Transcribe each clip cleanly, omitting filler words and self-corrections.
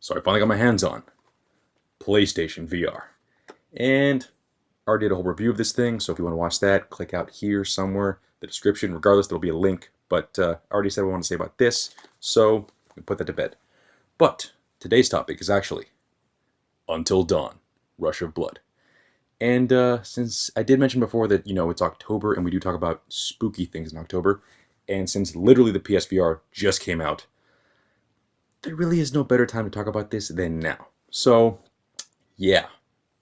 So I finally got my hands on PlayStation VR. And I already did a whole review of this thing, so if you want to watch that, click out here somewhere, the description. Regardless, there'll be a link. But I already said what I want to say about this, so we put that to bed. But today's topic is actually Until Dawn, Rush of Blood. And since I did mention before that, it's October and we do talk about spooky things in October, and since literally the PSVR just came out, there really is no better time to talk about this than now. So, yeah.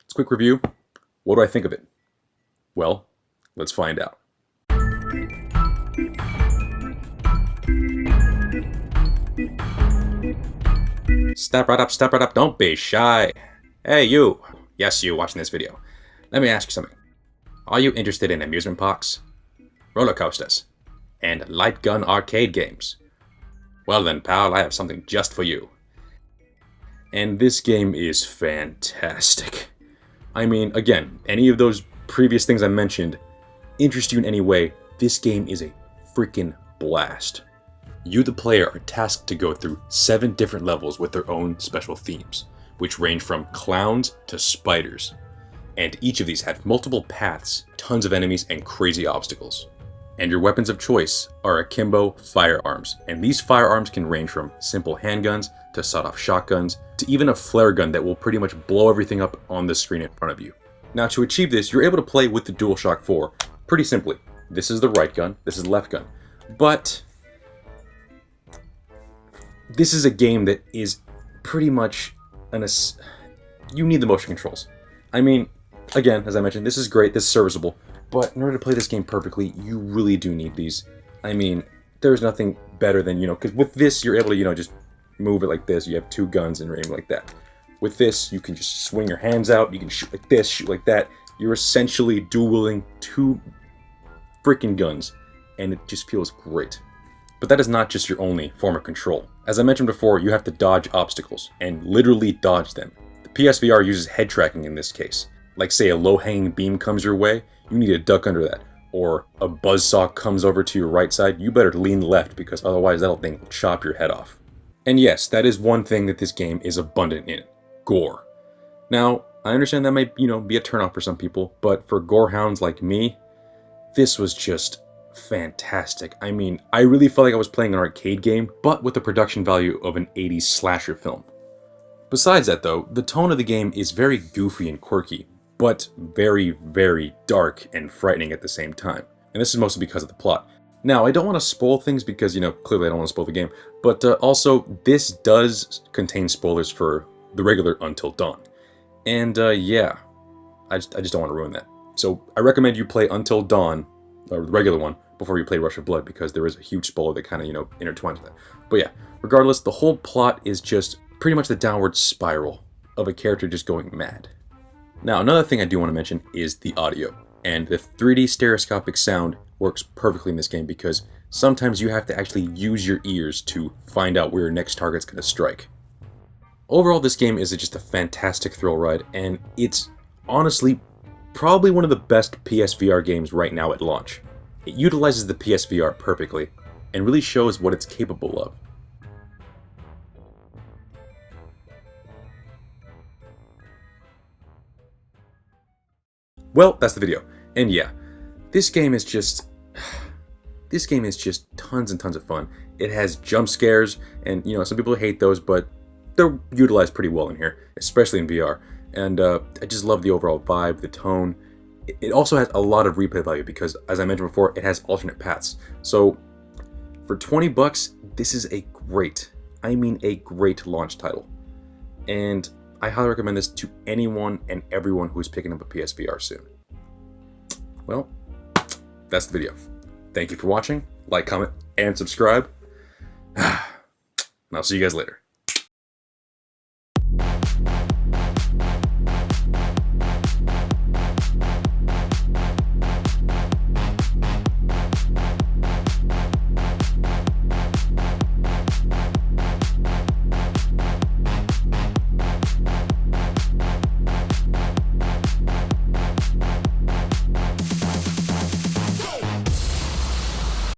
It's a quick review. What do I think of it? Well, let's find out. Step right up, don't be shy. Hey, you. Yes, you watching this video. Let me ask you something. Are you interested in amusement parks, roller coasters, and light gun arcade games? Well then, pal, I have something just for you. And this game is fantastic. I mean, again, any of those previous things I mentioned interest you in any way, this game is a freaking blast. You, the player, are tasked to go through 7 different levels with their own special themes, which range from clowns to spiders. And each of these have multiple paths, tons of enemies, and crazy obstacles. And your weapons of choice are akimbo firearms, and these firearms can range from simple handguns to sawed-off shotguns to even a flare gun that will pretty much blow everything up on the screen in front of you. Now, to achieve this, you're able to play with the DualShock 4 pretty simply. This is the right gun, this is the left gun. But this is a game that is pretty much you need the motion controls. I mean, again, as I mentioned, this is great, this is serviceable, but in order to play this game perfectly, you really do need these. I mean, there's nothing better than, because with this, you're able to, just move it like this. You have 2 guns and aim like that. With this, you can just swing your hands out, you can shoot like this, shoot like that. You're essentially dual-wielding 2 freaking guns, and it just feels great. But that is not just your only form of control. As I mentioned before, you have to dodge obstacles, and literally dodge them. The PSVR uses head tracking in this case. Like say a low-hanging beam comes your way, you need to duck under that. Or a buzzsaw comes over to your right side, you better lean left because otherwise that thing will chop your head off. And yes, that is one thing that this game is abundant in. Gore. Now, I understand that might, be a turnoff for some people, but for gorehounds like me, this was just fantastic. I mean, I really felt like I was playing an arcade game, but with the production value of an 80s slasher film. Besides that though, the tone of the game is very goofy and quirky, but very, very dark and frightening at the same time. And this is mostly because of the plot. Now, I don't want to spoil things because, clearly I don't want to spoil the game, but also this does contain spoilers for the regular Until Dawn. And yeah, I just don't want to ruin that. So I recommend you play Until Dawn, or the regular one, before you play Rush of Blood, because there is a huge spoiler that kind of, intertwines with that. But yeah, regardless, the whole plot is just pretty much the downward spiral of a character just going mad. Now, another thing I do want to mention is the audio, and the 3D stereoscopic sound works perfectly in this game because sometimes you have to actually use your ears to find out where your next target's going to strike. Overall, this game is just a fantastic thrill ride, and it's honestly probably one of the best PSVR games right now at launch. It utilizes the PSVR perfectly, and really shows what it's capable of. Well, that's the video. And yeah, this game is just tons and tons of fun. It has jump scares, and some people hate those, but they're utilized pretty well in here, especially in VR. And I just love the overall vibe, the tone. It also has a lot of replay value because, as I mentioned before, it has alternate paths. So for $20, this is a great launch title. And I highly recommend this to anyone and everyone who is picking up a PSVR soon. Well, that's the video. Thank you for watching. Like, comment, and subscribe. And I'll see you guys later.